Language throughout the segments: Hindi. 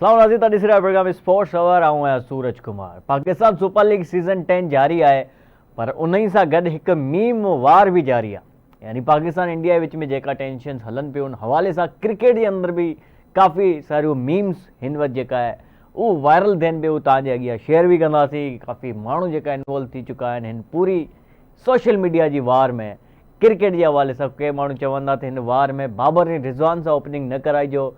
सलाम नाज़रीन, तीसरा प्रोग्राम स्पोर्ट्स अवर आऊं आहियां Suraj Kumar. Pakistan Super League season 10 जारी आहे, पर उन सां गॾु हिकु मीम वार भी जारी आहे। यानी पाकिस्तान इंडिया विच में जेका टेंशन हलन पियूं उन हवाले सां क्रिकेट के अंदर भी काफ़ी सारियूं मीम्स हिन वक़्तु जेका आहे उहो वायरल थियनि पियूं, तव्हांजे अॻियां शेयर भी कंदासीं। काफ़ी माण्हू जेका इन्वॉल्व थी चुका आहिनि हिन पूरी सोशल मीडिया जी वार में। क्रिकेट के हवाले सां के माण्हू चवंदा त हिन वार में बाबर ऐं रिज़वान सां ओपनिंग न कराइजो,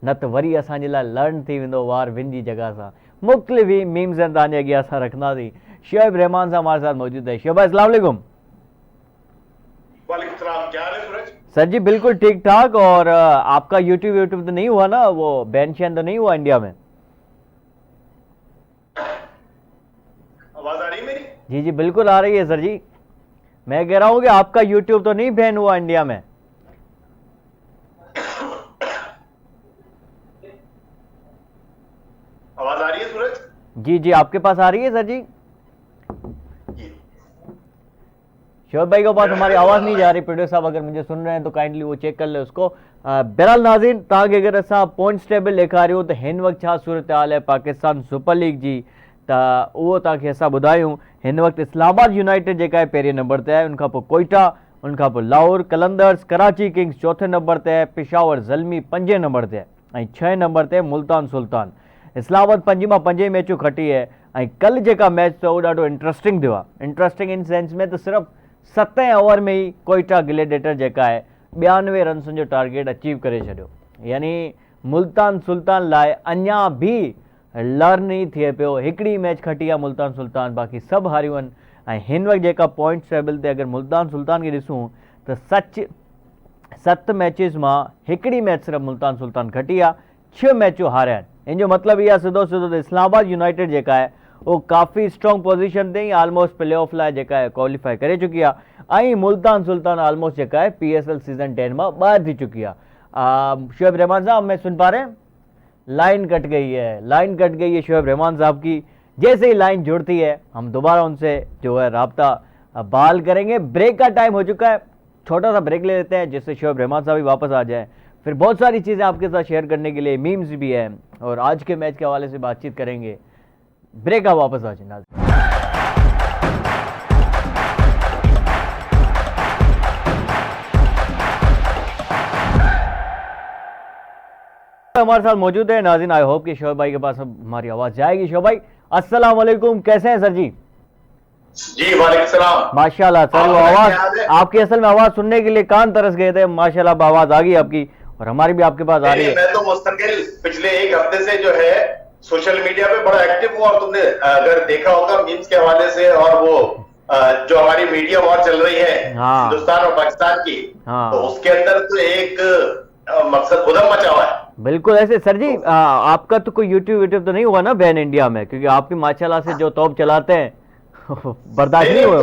न तो वरी असांजे लाइ लर्न थी वेंदो वार विन जी जगह सां। मुख़्तलिफ़ ही मीम्स आहिनि तव्हांजे अॻियां असां रखंदासीं। शोएब रहमान साहब हमारे साथ मौजूद है। शोएब भाई अस्सलाम वालेकुम। वालेकुम सलाम, क्या हाल है सूरज? सर जी बिल्कुल ठीक ठाक। और आपका यूट्यूब तो नहीं हुआ ना, वो बैन शैन तो नहीं हुआ इंडिया में? आवाज आ रही है मेरी? जी जी बिल्कुल आ रही है सर जी। मैं कह रहा हूँ कि आपका यूट्यूब तो नहीं बैन हुआ इंडिया में? आवाज आ रही है सूरज? जी जी आपके पास आ रही है सर जी। शोएब भाई के पास हमारी आवाज़ नहीं जा रही। प्रोड्यूसर साहब अगर मुझे सुन रहे हैं तो काइंडली वो चेक कर ले उसको। बहरहाल नाज़रीन, तव्हांखे अगर असां पॉइंट्स टेबल ॾेखारियूं त हिन वक़्तु छा सूरत हाल है पाकिस्तान सुपर लीग जी, त उहो तव्हांखे असां ॿुधायूं। हिन वक़्तु इस्लामाबाद यूनाइटेड जेका आहे पहिरें नंबर ते आहे, उनखां पोइ कोयटा, उनखां पोइ लाहौर कलंदर्स, कराची किंग्स चौथे नंबर ते आहे, पेशावर ज़ल्मी 5 नंबर ते आहे, ऐं 6 नंबर ते मुल्तान सुल्तान। इस्लामाबाद 5 मां 5 मैचूं खटी है। ऐं कल जेका मैच थियो उहो ॾाढो इंट्रस्टिंग थियो आहे। इंट्रस्टिंग इन सेंस में त सिर्फ़ु 7 ओवर में ही कोयटा ग्लेडिएटर जेका है 92 रन्स जो टारगेट अचीव करे छॾियो। यानी मुल्तान सुल्तान लाइ अञा भी लर्न ही थिए पियो। हिकिड़ी मैच खटी आहे मुल्तान सुल्तान, बाक़ी सभु हारियूं आहिनि। ऐं हिन वक़्तु जेका पॉइंट्स टेबल ते अगर मुल्तान सुल्तान खे ॾिसूं त 7 मैचिस मां हिकिड़ी मैच सिर्फ़ु मुल्तान सुल्तान खटी आहे, 6 मैचूं हारिया आहिनि। इन जो मतलब यह सीधो सीधो तो इस्लामाबाद यूनाइटेड जेका है वो काफ़ी स्ट्रॉन्ग पोजीशन ते ऑलमोस्ट प्ले ऑफ लाइ जेका है क्वालिफाई करे चुकी है। ऐं मुल्तान सुल्तान ऑलमोस्ट जेका है PSL सीज़न 10 में ॿाहिरि थी चुकी है। शोएब रहमान साहब मैं सुन पा रहे हैं? लाइन कट गई है, लाइन कट गई है शोएब रहमान साहब की। जैसे ही लाइन जुड़ती है हम दोबारा उनसे जो है राब्ता बहाल करेंगे। ब्रेक का टाइम हो चुका है, छोटा सा ब्रेक ले लेते हैं जिससे शोएब रहमान साहब भी वापस आ जाए। फिर बहुत सारी चीज़ें आपके साथ शेयर करने के लिए, मीम्स भी हैं और आज के मैच के हवाले से बातचीत करेंगे। ब्रेक का वापस आ जाए। हमारे साथ मौजूद है नाज़रीन। आई होप कि शोएब भाई के पास अब हमारी आवाज़ जाएगी। शोएब भाई अस्सलाम वालेकुम, कैसे हैं सर जी? जी वालेकुम सलाम। माशाल्लाह सर, वो आवाज़ आपकी असल में आवाज़ सुनने के लिए कान तरस गए थे। माशाल्लाह अब आवाज़ आ गई आपकी और हमारी भी आपके पास आ रही है। मैं तो मुस्तकिल पिछले एक हफ्ते से जो है सोशल मीडिया पे बड़ा एक्टिव हुआ। और तुमने अगर देखा होगा मीम्स के हवाले से, और वो जो हमारी मीडिया वॉर चल रही है हिंदुस्तान और पाकिस्तान की, तो उसके अंदर तो एक मकसद उधम मचा हुआ है। बिल्कुल ऐसे सर जी। आपका तो कोई यूट्यूब तो नहीं हुआ ना बैन इंडिया में? क्योंकि आपकी माशाल्लाह से जो तोप चलाते हैं बर्दाश्त नहीं हुआ।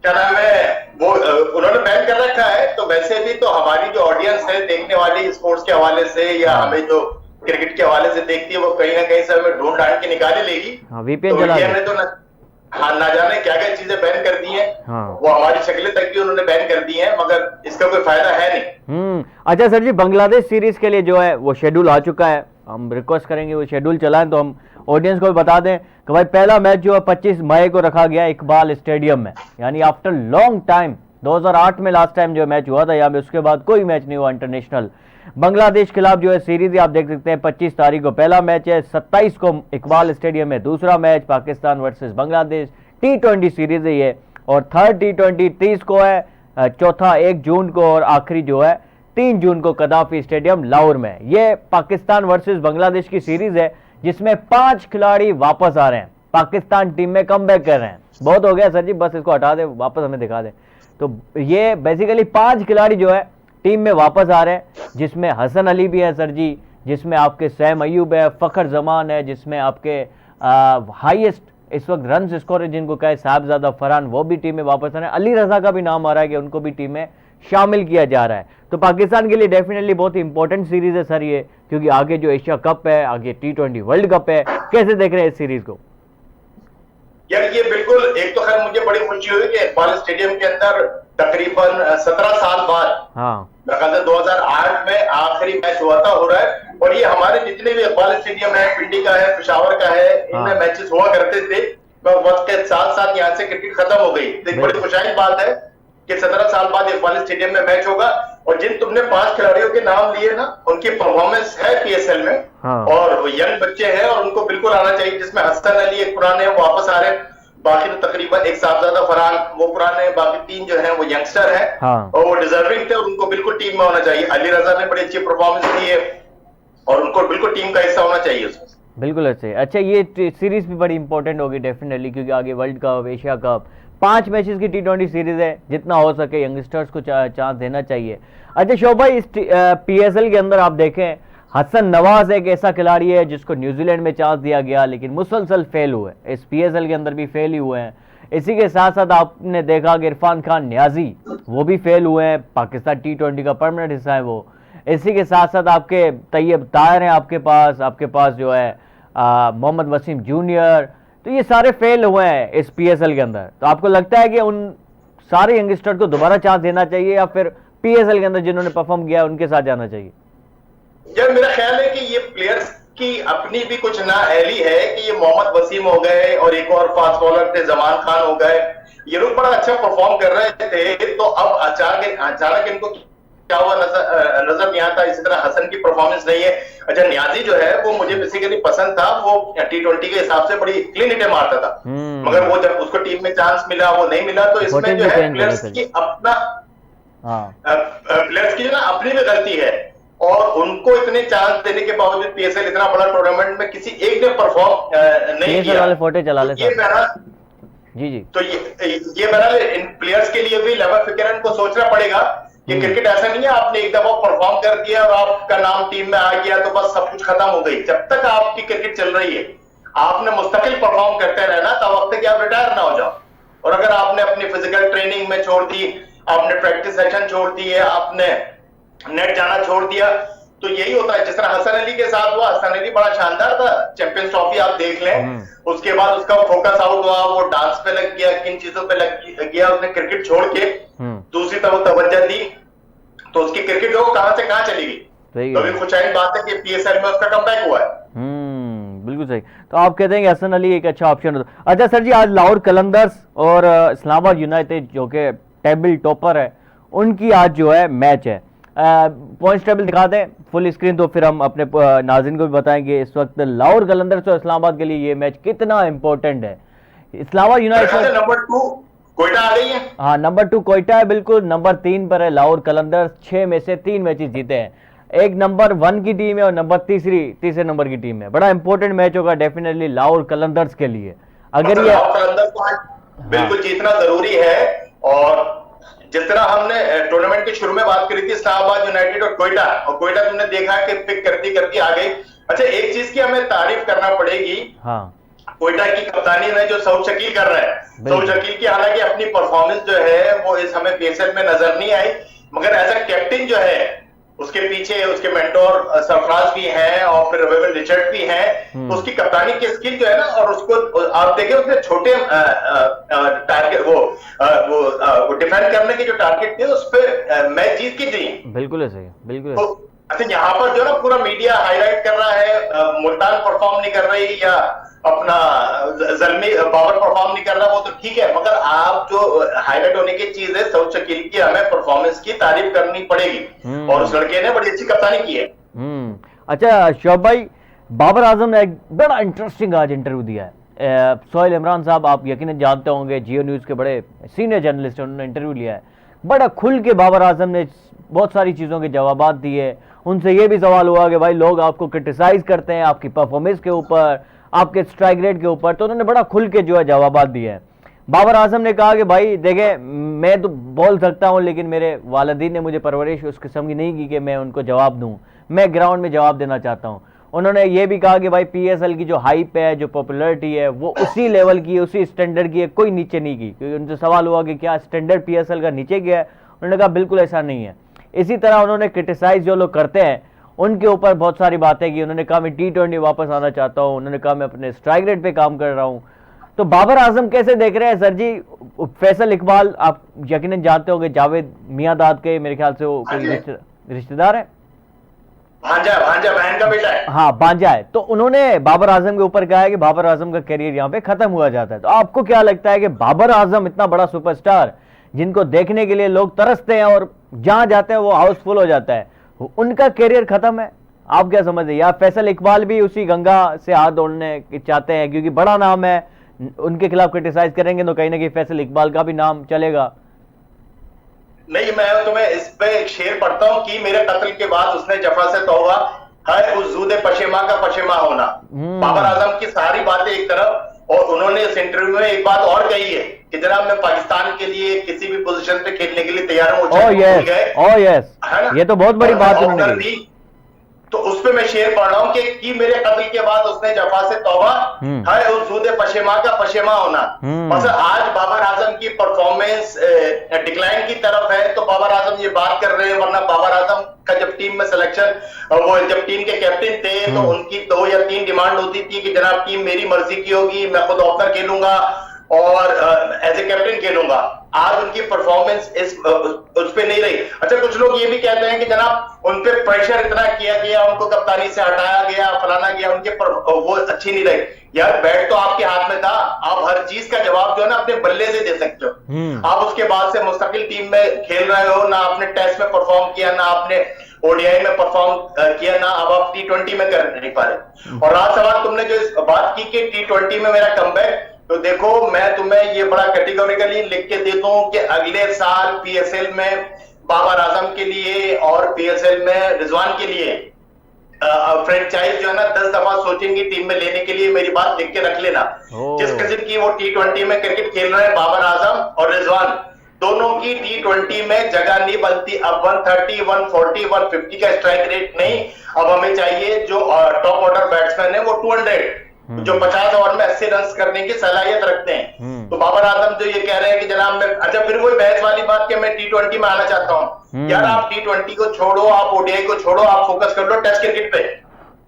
क्या नाम है वो उन्होंने बैन कर रखा है। तो वैसे भी तो हमारी जो ऑडियंस है देखने वाली स्पोर्ट्स के हवाले से या हमें जो क्रिकेट के हवाले से देखती है, वो कहीं ना कहीं से हमें ढूंढ ढांड के निकाले लेगी। VPN चला हमने तो ना जाने क्या क्या चीजें बैन कर दी हैं। वो हमारी शक्लें तक भी उन्होंने बैन कर दी हैं, मगर इसका कोई फायदा है नहीं। अच्छा सर जी, बांग्लादेश सीरीज के लिए जो है वो शेड्यूल आ चुका है। हम रिक्वेस्ट करेंगे वो शेड्यूल चलाएं, तो हम ऑडियंस को भी बता दें कि भाई पहला मैच जो है 25 मई को रखा गया इकबाल स्टेडियम में। यानी आफ्टर लॉन्ग टाइम 2008 में लास्ट टाइम जो मैच हुआ था यहाँ पे, उसके बाद कोई मैच नहीं हुआ इंटरनेशनल। बांग्लादेश खिलाफ जो है सीरीज आप देख सकते हैं 25 तारीख को पहला मैच है, 27 को इकबाल स्टेडियम में दूसरा match Pakistan versus Bangladesh. T20 series है ये, और थर्ड T20 30 को है, चौथा 1 जून को, और आखिरी जो है 3 जून को कदाफी स्टेडियम लाहौर में। ये पाकिस्तान वर्सेस बांग्लादेश की सीरीज है जिसमें 5 खिलाड़ी वापस आ रहे हैं, पाकिस्तान टीम में कमबैक कर रहे हैं। बहुत हो गया सर जी, बस इसको हटा दे, वापस हमें दिखा दे। तो ये बेसिकली 5 खिलाड़ी जो है टीम में वापस आ रहे हैं, जिसमें हसन अली भी है सर जी, जिसमें आपके सैम अयूब है, फ़खर जमान है, जिसमें आपके हाईएस्ट इस वक्त रन स्कोर जिनको कहे साहबजादा फरहान, वो भी टीम में वापस आ रहे हैं। अली रजा का भी नाम आ रहा है कि उनको भी टीम में शामिल किया जा रहा है। तो पाकिस्तान के लिए डेफिनेटली बहुत ही इंपॉर्टेंट सीरीज है सर ये, क्योंकि आगे जो एशिया कप है, आगे T20 वर्ल्ड कप है। कैसे देख रहे हैं इस सीरीज को? यार ये बिल्कुल, एक तो खैर मुझे बड़ी खुशी हुई कि इकबाल स्टेडियम के अंदर तकरीबन 17 साल बाद, हाँ, मेरे ख्याल से 2008 में आखिरी मैच हुआ था, हो रहा है। और ये हमारे जितने भी इकबाल स्टेडियम है, पिंडी का है, पेशावर का है, इनमें मैचेस हुआ करते थे। वक्त के साथ साथ यहाँ से क्रिकेट खत्म हो गई, तो एक बड़ी खुशहाली बात है कि 17 साल बाद इकबाल स्टेडियम में मैच होगा। और जिन तुमने 5 खिलाड़ियों के नाम लिए ना, उनकी परफॉर्मेंस है पीएसएल में, और यंग बच्चे हैं और उनको बिल्कुल आना चाहिए, जिसमें हसन अली एक पुराने वापस आ रहे हैं, बाकी तो तकरीबन एक साहबजादा फरहान वो पुराने, बाकी 3 जो हैं वो यंगस्टर हैं। और वो डिजर्विंग थे और उनको बिल्कुल टीम में होना चाहिए। अली रजा ने बड़ी अच्छी परफॉर्मेंस दी है और उनको बिल्कुल टीम का हिस्सा होना चाहिए उसमें। बिल्कुल अच्छे। अच्छा, ये सीरीज भी बड़ी इंपॉर्टेंट होगी डेफिनेटली, क्योंकि आगे world cup, Asia cup, 5 matches की T20 सीरीज है, जितना हो सके यंगस्टर्स को चांस देना चाहिए। अच्छा शोभ भाई, इस पीएसएल के अंदर आप देखें, हसन नवाज एक ऐसा खिलाड़ी है जिसको न्यूजीलैंड में चांस दिया गया, लेकिन मुसलसल फेल हुए, इस पीएसएल के अंदर भी फेल ही हुए हैं। इसी के साथ साथ आपने देखा कि इरफान खान न्याजी वो भी फेल हुए हैं, पाकिस्तान T20 का परमानेंट हिस्सा है वो। इसी के साथ साथ आपके तैयब ताहिर हैं, आपके पास जो है मोहम्मद वसीम जूनियर, तो ये सारे फेल हुए हैं इस पीएसएल के अंदर। तो आपको लगता है कि उन सारे यंगस्टर को दोबारा चांस देना चाहिए, या फिर पीएसएल के अंदर जिन्होंने परफॉर्म किया उनके साथ जाना चाहिए? यार मेरा ख्याल है कि ये प्लेयर्स की अपनी भी कुछ नाअहली है कि ये मोहम्मद वसीम हो गए और एक और फास्ट बॉलर थे जमान खान हो गए, ये लोग बड़ा अच्छा परफॉर्म कर रहे थे, तो अब अचानक इनको क्या हुआ नजर नहीं आता। इसी तरह हसन की परफॉर्मेंस नहीं है। अच्छा, न्याजी जो है वो मुझे बेसिकली पसंद था, वो T20 के हिसाब से बड़ी क्लीन हिटें मारता था, मगर वो जब उसको टीम में चांस मिला वो नहीं मिला। तो इसमें जो है प्लेयर्स की जो ना अपनी भी गलती है, और उनको इतने चांस देने के बावजूद पीएसएल इतना बड़ा टूर्नामेंट में किसी एक ने परफॉर्म नहीं किया। वाले फोटे चला ले ये जी, तो ये बहरहाल इन प्लेयर्स के लिए भी लेबर फिक्र को सोचना पड़ेगा कि क्रिकेट ऐसा नहीं है आपने एक दफा परफॉर्म कर दिया और आपका नाम टीम में आ गया तो बस सब कुछ खत्म हो गई। जब तक आपकी क्रिकेट चल रही है आपने मुस्तकिल परफॉर्म करते रहना, तब वक्त तक आप रिटायर ना हो जाओ। और अगर आपने अपनी फिजिकल ट्रेनिंग में छोड़ दी, आपने प्रैक्टिस सेशन छोड़ दी है, आपने नेट जाना छोड़ दिया, तो यही होता है। जिस तरह हसन अली के साथ हुआ, हसन अली बड़ा शानदार था, चैंपियंस ट्रॉफी आप देख लें, उसके बाद उसका फोकस आउट हुआ, वो डांस पे लग गया, किन चीजों पे लग गया, उसने क्रिकेट छोड़ के दूसरी तरफ तवज्जो दी, तो उसकी क्रिकेट जो कहां से कहां चली गई। तो भी कुछ ऐसी बात है कि पीएसएल में उसका कमबैक हुआ है। बिल्कुल सही। तो आप कहते हैं कि हसन अली एक अच्छा ऑप्शन होता। अच्छा सर जी, आज लाहौर कलंदर्स और इस्लामाबाद यूनाइटेड जो कि टेबल टॉपर है, उनकी आज जो है मैच है। पॉइंट्स टेबल दिखा दें फुल स्क्रीन, तो फिर हम अपने नाज़रीन को भी बताएंगे इस वक्त लाहौर कलंदर्स और इस्लामाबाद के लिए ये मैच कितना इंपॉर्टेंट है। इस्लामाबाद यूनाइटेड नंबर 2 कोयटा आ गई है। हाँ, नंबर 2 कोयटा है बिल्कुल। नंबर 3 पर है लाहौर कलंदर्स, 6 में से 3 मैचेस जीते हैं। एक नंबर 1 की टीम है और नंबर तीसरे नंबर की टीम है। बड़ा इंपॉर्टेंट मैच होगा डेफिनेटली लाहौर कलंदर्स के लिए। अगर ये कलंदर्स को बिल्कुल जीतना जरूरी है, और जिस तरह हमने टूर्नामेंट के शुरू में बात करी थी इस्लामाबाद यूनाइटेड और कोयटा तुमने देखा कि पिक करती आ गई। अच्छा, एक चीज की हमें तारीफ करना पड़ेगी, हाँ, कोयटा की कप्तानी में जो सऊद शकील कर रहा है, सऊद शकील की हालांकि अपनी परफॉर्मेंस जो है वो इस हमें पीएसएल में नजर नहीं आई, मगर एज अ कैप्टन जो है उसके पीछे उसके मेंटोर सरफराज भी हैं और फिर विविन रिचर्ड भी हैं, तो उसकी कप्तानी की स्किल जो है ना, और उसको आप देखें उसने छोटे टारगेट वो डिफेंड करने के जो टारगेट थे उस पर मैच जीत की थी। बिल्कुल है, सही, बिल्कुल। तो अच्छा, यहाँ पर जो ना पूरा मीडिया हाईलाइट कर रहा है मुल्तान परफॉर्म नहीं कर रही या अपना जल्मी बाबर परफॉर्म नहीं कर रहा, वो तो ठीक है, मगर आप जो हाईलाइट होने की चीज है सऊद शकील की, हमें परफॉर्मेंस की तारीफ करनी पड़ेगी, और उस लड़के ने बड़ी अच्छी कप्तानी की है। अच्छा शोभ भाई, बाबर आजम ने एक बड़ा इंटरेस्टिंग आज इंटरव्यू दिया है। सोहेल इमरान साहब आप यकीनन जानते होंगे, जियो न्यूज के बड़े सीनियर जर्नलिस्ट हैं, उन्होंने इंटरव्यू लिया है। बड़ा खुल के बाबर आजम ने बहुत सारी चीज़ों के जवाब दिए। उनसे ये भी सवाल हुआ कि भाई लोग आपको क्रिटिसाइज करते हैं आपकी परफॉर्मेंस के ऊपर, आपके स्ट्राइक रेट के ऊपर, तो उन्होंने बड़ा खुल के जो है जवाब दिए हैं। बाबर आजम ने कहा कि भाई देखें, मैं तो बोल सकता हूं, लेकिन मेरे वालिदैन ने मुझे परवरिश उस किस्म की नहीं की कि मैं उनको जवाब दूं, मैं ग्राउंड में जवाब देना चाहता हूं। उन्होंने ये भी कहा कि भाई पीएसएल की जो हाइप है, जो पॉपुलैरिटी है, वो उसी लेवल की है, उसी स्टैंडर्ड की है, कोई नीचे नहीं की। क्योंकि उनसे सवाल हुआ कि क्या स्टैंडर्ड पीएसएल का नीचे गया है, उन्होंने कहा बिल्कुल ऐसा नहीं है। इसी तरह उन्होंने क्रिटिसाइज जो लोग करते हैं उनके ऊपर बहुत सारी बातें की। उन्होंने कहा मैं T20 वापस आना चाहता हूं, उन्होंने कहा मैं अपने स्ट्राइक रेट पे काम कर रहा हूं। तो बाबर आजम कैसे देख रहे हैं सर जी? फैसल इकबाल आप यकीनन जानते होंगे, जावेद मियांदाद के मेरे ख्याल से वो कोई रिश्तेदार है, भांजा भांजा बहन का बेटा है। हाँ भांजा है। तो उन्होंने बाबर आजम के ऊपर कहा है कि बाबर आजम का करियर यहाँ पे खत्म हुआ जाता है। तो आपको क्या लगता है कि बाबर आजम इतना बड़ा सुपरस्टार जिनको देखने के लिए लोग तरसते हैं और जहां जाते हैं वो हाउसफुल हो जाता है, उनका करियर खत्म है? आप क्या समझते हैं? या फैसल इकबाल भी उसी गंगा से हाथ धोने चाहते हैं क्योंकि बड़ा नाम है, उनके खिलाफ क्रिटिसाइज करेंगे तो कहीं ना कहीं फैसल इकबाल का भी नाम चलेगा? नहीं, मैं तुम्हें इस पे एक शेर पढ़ता हूँ कि मेरे कत्ल के बाद उसने जफा से तौबा है उस जूदे पशेमा का पशेमा होना। बाबर आजम की सारी बातें एक तरफ, और उन्होंने इस इंटरव्यू में एक बात और कही है कि जनाब मैं पाकिस्तान के लिए किसी भी पोजीशन पे खेलने के लिए तैयार हूँ। ये तो बहुत बड़ी बात उन्होंने की। तो उस पे मैं शेर पढ़ रहा हूँ कि मेरे कत्ल के बाद उसने जफा से तौबा है उस जूदे पशेमा का पशेमा होना। मतलब आज बाबर आजम की परफॉर्मेंस डिक्लाइन की तरफ है तो बाबर आजम ये बात कर रहे हैं, वरना बाबर आजम का जब टीम में सिलेक्शन, वो जब टीम के कैप्टन थे तो उनकी 2 या 3 डिमांड होती थी कि जनाब टीम मेरी मर्जी की होगी, मैं खुद ओपनर खेलूंगा और एज ए कैप्टन खेलूंगा। आज उनकी परफॉर्मेंस उस पे नहीं रही। अच्छा, कुछ लोग ये भी कहते हैं कि जनाब उन पे प्रेशर इतना किया गया, उनको कप्तानी से हटाया गया, फलाना गया, उनके वो अच्छी नहीं रही। यार बैट तो आपके हाथ में था, आप हर चीज का जवाब जो है ना अपने बल्ले से दे सकते हो। आप उसके बाद से मुस्तकिल टीम में खेल रहे हो, ना आपने टेस्ट में परफॉर्म किया, ना आपने ओडीआई में परफॉर्म किया, ना अब आप T20 में कर नहीं पा रहे। और रात सवाल तुमने जो बात की कि T20 में मेरा कमबैक, तो देखो मैं तुम्हें ये बड़ा कैटेगोरिकली लिख के देता हूं कि अगले साल पीएसएल में बाबर आजम के लिए और पीएसएल में रिजवान के लिए फ्रेंचाइज जो है ना 10 दफा सोचेंगी टीम में लेने के लिए। मेरी बात लिख के रख लेना। जिस किस्म की वो T20 में क्रिकेट खेल रहे हैं बाबर आजम और रिजवान, दोनों की T20 में जगह नहीं बनती। अब 130, 140, 150 का स्ट्राइक रेट नहीं, अब हमें चाहिए जो टॉप ऑर्डर बैट्समैन है वो 200 जो 50 ओवर में 80 रन करने की सलाहियत रखते हैं। तो बाबर आजम जो ये कह रहे हैं कि जनाब मैं, अच्छा फिर वही बहस वाली बात कि मैं T20 में आना चाहता हूं। यार आप T20 को छोड़ो, आप ओडीआई को छोड़ो, आप फोकस कर लो टेस्ट क्रिकेट पे।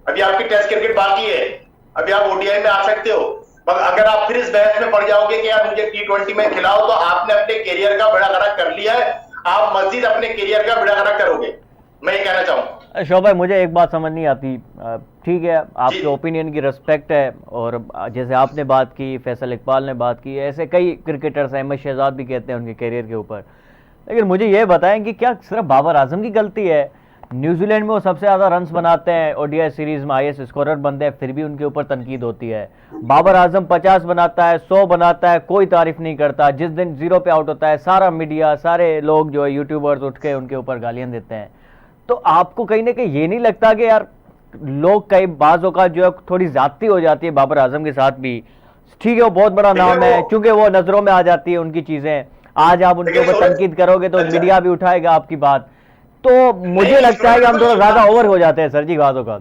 अभी आपकी टेस्ट क्रिकेट बाकी है, अभी आप ओडीआई में आ सकते हो। मगर अगर आप फिर इस बहस में पड़ जाओगे कि यार मुझे T20 में खिलाओ, तो आपने अपने करियर का बेड़ा गर्क कर लिया है, आप मजीद अपने करियर का बेड़ा गर्क करोगे। मैं ये कहना चाहूँ। शोभ भाई, मुझे एक बात समझ नहीं आती। ठीक है, आपके ओपिनियन की रिस्पेक्ट है, और जैसे आपने बात की, फैसल इकबाल ने बात की, ऐसे कई क्रिकेटर्स हैं, अहमद शहजाद भी कहते हैं उनके करियर के ऊपर। लेकिन मुझे ये बताएं कि क्या सिर्फ बाबर आजम की गलती है? न्यूजीलैंड में वो सबसे ज़्यादा रन्स बनाते हैं, ओडीआई सीरीज में हाईएस्ट स्कोरर बनते हैं, फिर भी उनके ऊपर तनकीद होती है। बाबर आजम 50 बनाता है, 100 बनाता है, कोई तारीफ नहीं करता। जिस दिन 0 पे आउट होता है, सारा मीडिया, सारे लोग जो है यूट्यूबर्स उठ के उनके ऊपर गालियां देते हैं। तो आपको कहीं ना कहीं ये नहीं लगता कि यार लोग कई बाजों का जो है थोड़ी ज्यादती हो जाती है बाबर आजम के साथ भी? ठीक है, वो बहुत बड़ा नाम है, क्योंकि वो नजरों में आ जाती है उनकी चीजें। आज आप उनके ऊपर तनकीद करोगे तो मीडिया भी उठाएगा आपकी बात। तो मुझे लगता है कि हम थोड़ा ज्यादा ओवर हो जाते हैं सर जी बातों का।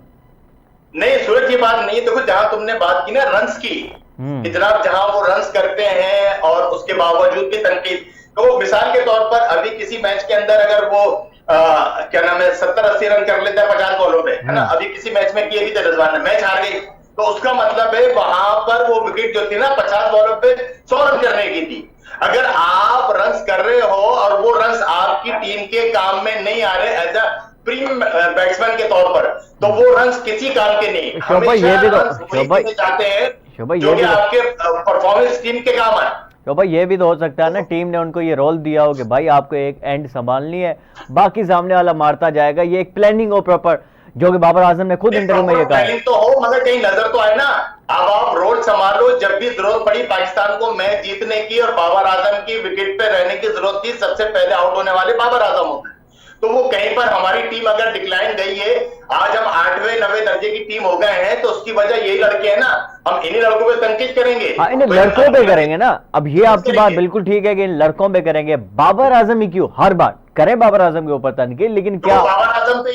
नहीं सूरज, ये बात नहीं है। देखो जहां तुमने बात की ना रन्स की, जनाब जहां वो रन्स करते हैं और उसके बावजूद भी तनकीद, तो मिसाल के तौर पर अभी किसी मैच के अंदर अगर वो क्या नाम है 70-80 रन कर लेता है 50 बॉलों पे, है ना, अभी किसी मैच में किए भी थे रिजवान ने, मैच हार गई, तो उसका मतलब है वहां पर वो विकेट जो थी ना 50 बॉलों पे 100 रन करने की थी। अगर आप रन्स कर रहे हो और वो रन्स आपकी टीम के काम में नहीं आ रहे एज अ प्रीमियम बैट्समैन के तौर पर, तो वो रन्स किसी काम के नहीं। ये भी तो चाहते हैं जो कि आपके परफॉर्मेंस टीम के काम है। तो भाई ये भी तो हो सकता है ना, टीम ने उनको ये रोल दिया हो कि भाई आपको एक एंड संभालनी है, बाकी सामने वाला मारता जाएगा। ये एक प्लानिंग हो प्रॉपर, जो कि बाबर आजम ने खुद इंटरव्यू में ये कहा है। तो हो, मगर कहीं नजर तो आए ना। अब आप रोल संभालो, जब भी जरूरत पड़ी पाकिस्तान को मैच जीतने की और बाबर आजम की विकेट पे रहने की जरूरत थी, सबसे पहले आउट होने वाले बाबर आजम होते हैं। तो वो कहीं पर हमारी टीम अगर डिक्लाइन गई है, आज हम 8वें 9वें दर्जे की टीम हो गए हैं, तो उसकी वजह यही लड़के हैं ना। हम इन्हीं लड़कों पे तनकीद करेंगे, हाँ, इन लड़कों पे करेंगे ना। अब ये आपकी बात बिल्कुल ठीक है कि इन लड़कों पे करेंगे, बाबर आजम ही क्यों हर बार करें बाबर आजम के ऊपर तनकीद। लेकिन क्या बाबर आजम पे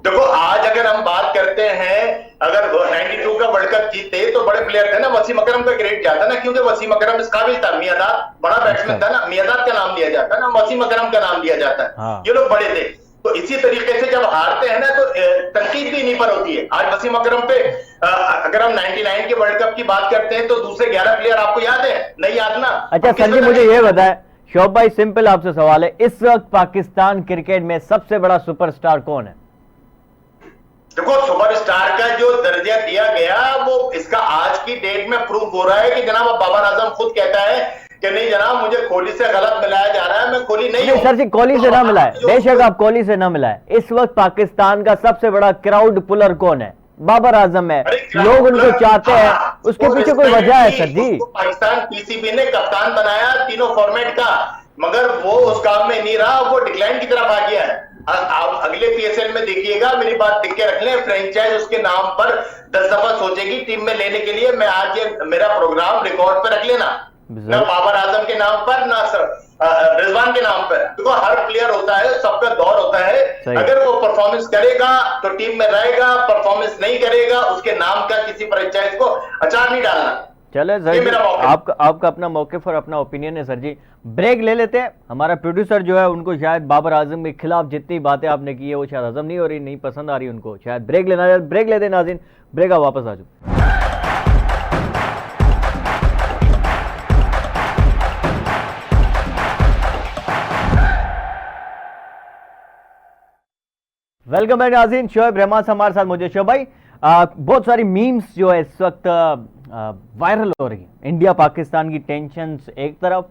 देखो आज अगर हम बात करते हैं, अगर 92 का वर्ल्ड कप जीते तो बड़े प्लेयर थे ना, वसीम अकरम का ग्रेड जाता ना, क्योंकि वसीम अकरम इस काबिल था। मियांदाद बड़ा बैट्समैन था ना, मियांदाद का नाम लिया जाता है ना, वसीम अकरम का नाम लिया जाता है। ये लोग बड़े थे। तो इसी तरीके से जब हारते हैं ना तो तनकीद भी इन्हीं पर होती है। आज वसीम अकरम पे अगर हम 99 के वर्ल्ड कप की बात करते हैं तो दूसरे 11 प्लेयर आपको याद है? नहीं याद ना। अच्छा सर जी, मुझे ये बताएं, शोभ भाई सिंपल आपसे सवाल है, इस वक्त पाकिस्तान क्रिकेट में सबसे बड़ा सुपरस्टार कौन है? देखो, सुपरस्टार का जो दर्जा दिया गया वो इसका आज की डेट में प्रूव हो रहा है कि जनाब बाबर आजम खुद कहता है कि नहीं जनाब, मुझे कोहली से गलत मिलाया जा रहा है, मैं कोहली नहीं हूं। सर जी, कोहली से ना मिलाए, बेशक आप कोहली से ना मिलाए, इस वक्त पाकिस्तान का सबसे बड़ा क्राउड पुलर कौन है? बाबर आजम है, लोग उनको चाहते हैं, उसके पीछे कोई वजह है सर जी? पाकिस्तान पीसीबी ने कप्तान बनाया तीनों फॉर्मेट का, मगर वो उस काम में नहीं रहा, वो डिक्लाइन की तरफ आ गया है। आप अगले पीएसएल में देखिएगा, मेरी बात लिख के रख लें, फ्रेंचाइज उसके नाम पर 10 दफा सोचेगी टीम में लेने के लिए। मैं आज ये मेरा प्रोग्राम रिकॉर्ड पे रख लेना, ना बाबर आजम के नाम पर ना रिजवान के नाम पर। देखो, हर प्लेयर होता है, सबका दौर होता है, अगर वो परफॉर्मेंस करेगा तो टीम में रहेगा, परफॉर्मेंस नहीं करेगा उसके नाम का किसी फ्रेंचाइज को अचार नहीं डालना। चले सर, आपका अपना मौक़िफ़ और अपना ओपिनियन है सर जी। ब्रेक ले लेते हैं, हमारा प्रोड्यूसर जो है उनको शायद बाबर आजम के खिलाफ जितनी बातें आपने की है वो शायद हजम नहीं हो रही, नहीं पसंद आ रही उनको, शायद ब्रेक लेना है। ब्रेक लेते हैं नाज़रीन, ब्रेक आप वापस आ जाओ। वेलकम बैक नाज़रीन, शोएब रहमान हमारे साथ मौजूद। शोएब भाई, बहुत सारी मीम्स जो है इस वक्त वायरल हो रही है। इंडिया पाकिस्तान की टेंशन्स एक तरफ,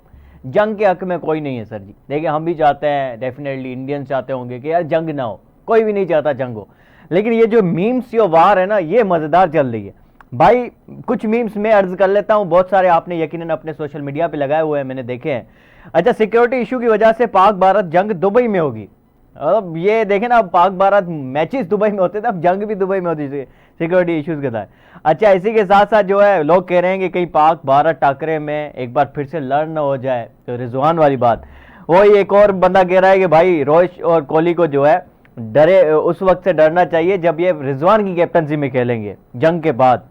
जंग के हक में कोई नहीं है सर जी। देखिए, हम भी चाहते हैं, डेफिनेटली इंडियंस चाहते होंगे कि यार जंग ना हो, कोई भी नहीं चाहता जंग हो, लेकिन ये जो मीम्स यो वार है ना, ये मज़ेदार चल रही है भाई। कुछ मीम्स मैं अर्ज कर लेता हूँ, बहुत सारे आपने यकीनन अपने सोशल मीडिया पे लगाए हुए हैं, मैंने देखे हैं। अच्छा, सिक्योरिटी इशू की वजह से पाक भारत जंग दुबई में होगी। अब ये देखें ना, पाक भारत मैचेस दुबई में होते थे, अब जंग भी दुबई में होती थी सिक्योरिटी इश्यूज के साथ। अच्छा, इसी के साथ साथ जो है लोग कह रहे हैं कि कहीं पाक भारत टाकरे में एक बार फिर से लड़ न हो जाए, तो रिजवान वाली बात। वही एक और बंदा कह रहा है कि भाई रोहित और कोहली को जो है डरे, उस वक्त से डरना चाहिए जब ये रिजवान की कैप्टनसी में खेलेंगे जंग के बाद।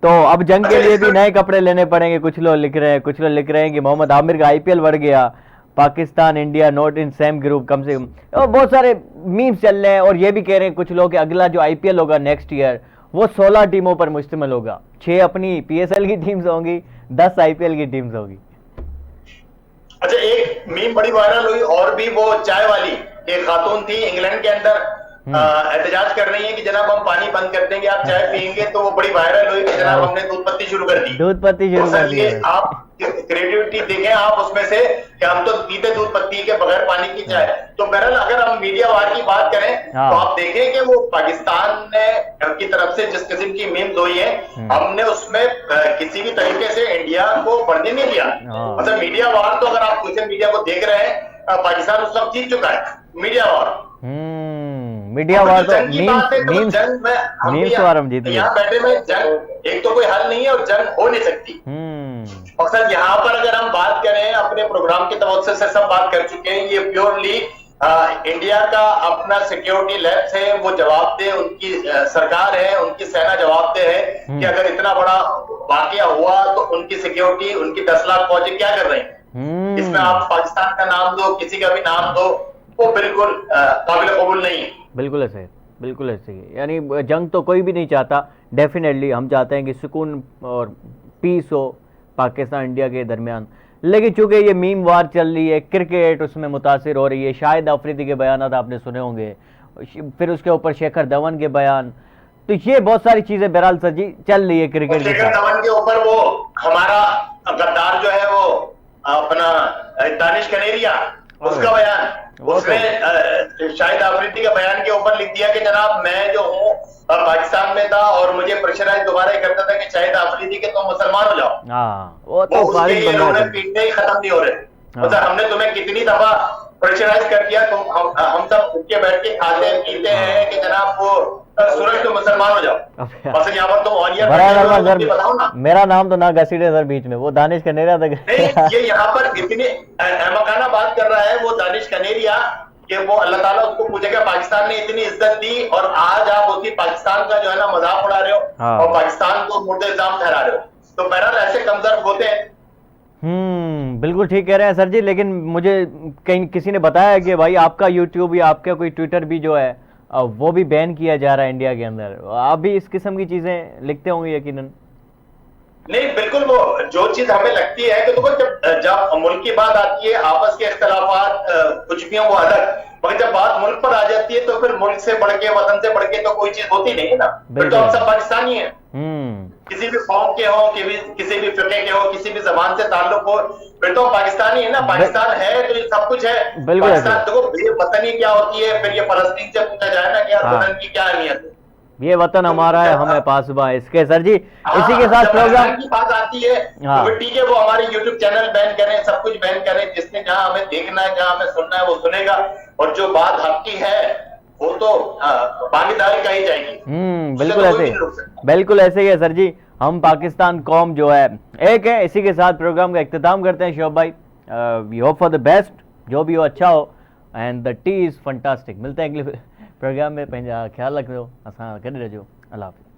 तो अब जंग के लिए भी नए कपड़े लेने पड़ेंगे, कुछ लोग लिख रहे हैं। कुछ लोग लिख रहे हैं कि मोहम्मद आमिर का IPL बढ़ गया, Pakistan India not in same group कम से कम। और बहुत सारे मीम्स चल रहे हैं, और ये भी कह रहे हैं कुछ लोग कि अगला जो IPL होगा नेक्स्ट ईयर वो 16 टीमों पर मुश्तमिल होगा। 6 अपनी PSL की टीम्स होंगी, 10 IPL की टीम्स होगी। अच्छा, एक मीम बड़ी वायरल हुई और भी, वो चाय वाली एक खातून थी इंग्लैंड के अंदर, एहतजाज कर रही है कि जनाब हम पानी बंद कर देंगे, आप चाय पियेंगे, तो वो बड़ी वायरल हुई कि जनाब हमने दूध पत्ती शुरू कर दी। दूध पत्ती शुरू कर दी। आप क्रिएटिविटी देखें आप उसमें से कि हम तो पीते दूध पत्ती के बगैर पानी की चाय। तो बहरहाल अगर हम मीडिया वार की बात करें तो आप देखें कि वो पाकिस्तान ने की तरफ से जिस किस्म की मीम्स हुई है, हमने उसमें किसी भी तरीके से इंडिया को बढ़ने नहीं दिया। मतलब मीडिया वार तो अगर आप सोशल मीडिया को देख रहे हैं, पाकिस्तान उस वक्त जीत चुका है मीडिया वार। मीडिया वार तो मीम्स वार हम जीत गए। यहाँ बैठे में जंग एक तो कोई हल नहीं है और जंग हो नहीं सकती। मकसद यहाँ पर अगर हम बात करें, अपने प्रोग्राम के तवज्जो से सब बात कर चुके हैं, ये प्योरली इंडिया का अपना सिक्योरिटी लैब्स है, वो जवाब दे, उनकी सरकार है, उनकी सेना जवाब दे है कि अगर इतना बड़ा वाकया हुआ तो उनकी सिक्योरिटी, उनकी 10 लाख फौजी क्या कर रहे हैं। इसमें आप पाकिस्तान का नाम दो, किसी का भी नाम दो, वो बिल्कुल काबिल कबूल नहीं है। बिल्कुल ऐसे, बिल्कुल ऐसे। यानी जंग तो कोई भी नहीं चाहता, डेफिनेटली हम चाहते हैं कि सुकून और पीस हो पाकिस्तान इंडिया के दरमियान। लेकिन चूंकि ये मीम वार चल रही है, क्रिकेट उसमें मुतासिर हो रही है, शाहिद अफरीदी के बयान आपने सुने होंगे, फिर उसके ऊपर शेखर धवन के बयान, तो ये बहुत सारी चीजें बहरहाल सर जी चल रही है क्रिकेट। शेखर धवन के ऊपर वो हमारा गद्दार जो है वो अपना दानिश कनेरिया, उसका बयान, उसने शाहिद अफरीदी का बयान के ऊपर लिख दिया कि जनाब मैं जो हूँ पाकिस्तान में था और मुझे प्रेशराइज दोबारा करता था कि शाहिद अफरीदी के तुम मुसलमान हो जाओ। वो तो पीटने ही खत्म नहीं हो रहे। मतलब हमने तुम्हें कितनी दफा प्रेशराइज कर दिया, तुम हम सब उठ के बैठ के खाते हैं पीते हैं कि जनाब वो सूरज तुम मुसलमान हो जाओ। बस यहाँ पर तुम और बताओ ना, मेरा नाम तो ना घसीटे सर बीच में, वो दानिश कनेरिया था। ये यहाँ पर इतनी अहमकाना बात कर रहा है वो दानिश कनेरिया कि वो अल्लाह ताला उसको पूछेगा पाकिस्तान ने इतनी इज्जत दी और आज आप उसी पाकिस्तान का जो है ना मजाक उड़ा रहे हो और पाकिस्तान को मुर्दे इल्जाम ठहरा रहे हो। तो बहरहाल ऐसे कमजोर होते हैं। बिल्कुल ठीक कह रहे हैं सर जी, लेकिन मुझे कहीं किसी ने बताया कि भाई आपका यूट्यूब या आपका कोई ट्विटर भी जो है वो भी बैन किया जा रहा है इंडिया के अंदर। आप भी इस किस्म की चीजें लिखते होंगे यकीनन। नहीं, बिल्कुल, वो जो चीज हमें लगती है कि देखो, जब मुल्क की बात आती है, आपस के इख्तलाफात कुछ भी हो वो अलग, मगर जब बात मुल्क पर आ जाती है तो फिर मुल्क से बढ़ के, वतन से बढ़ के तो कोई चीज होती नहीं है ना। फिर तो हम सब पाकिस्तानी हैं, किसी भी कौम के हो, किसी भी फिक्रे के हो, किसी भी जबान से ताल्लुक हो, फिर तो पाकिस्तानी है ना। पाकिस्तान है तो ये सब कुछ है। पाकिस्तान देखो, वतनी क्या होती है, फिर ये फलस्तीन से पूछा जाए ना कि यार वतन की क्या अहमियत है। ये वतन हमारा है, हमें पासबा इसके। सर जी इसी के साथ प्रोग्राम की बात आती है तो ठीक है, वो हमारे यूट्यूब चैनल बैन करें, सब कुछ बैन करें, जिसने जहां हमें देखना है, जहां हमें सुनना है वो सुनेगा, और जो बात हक की है वो तो भागीदारी कही जाएगी। बिल्कुल ऐसे ही है सर जी। हम पाकिस्तान कौम जो है एक है। इसी के साथ प्रोग्राम का इख्तिताम करते हैं शोभ भाई। We hope for the best, जो भी हो अच्छा हो, and the tea is fantastic. मिलते हैं अगले प्रोग्राम में। पंहिंजा ख्याल रखो, असां गॾु रहिजो। अल्लाह हाफ़िज़।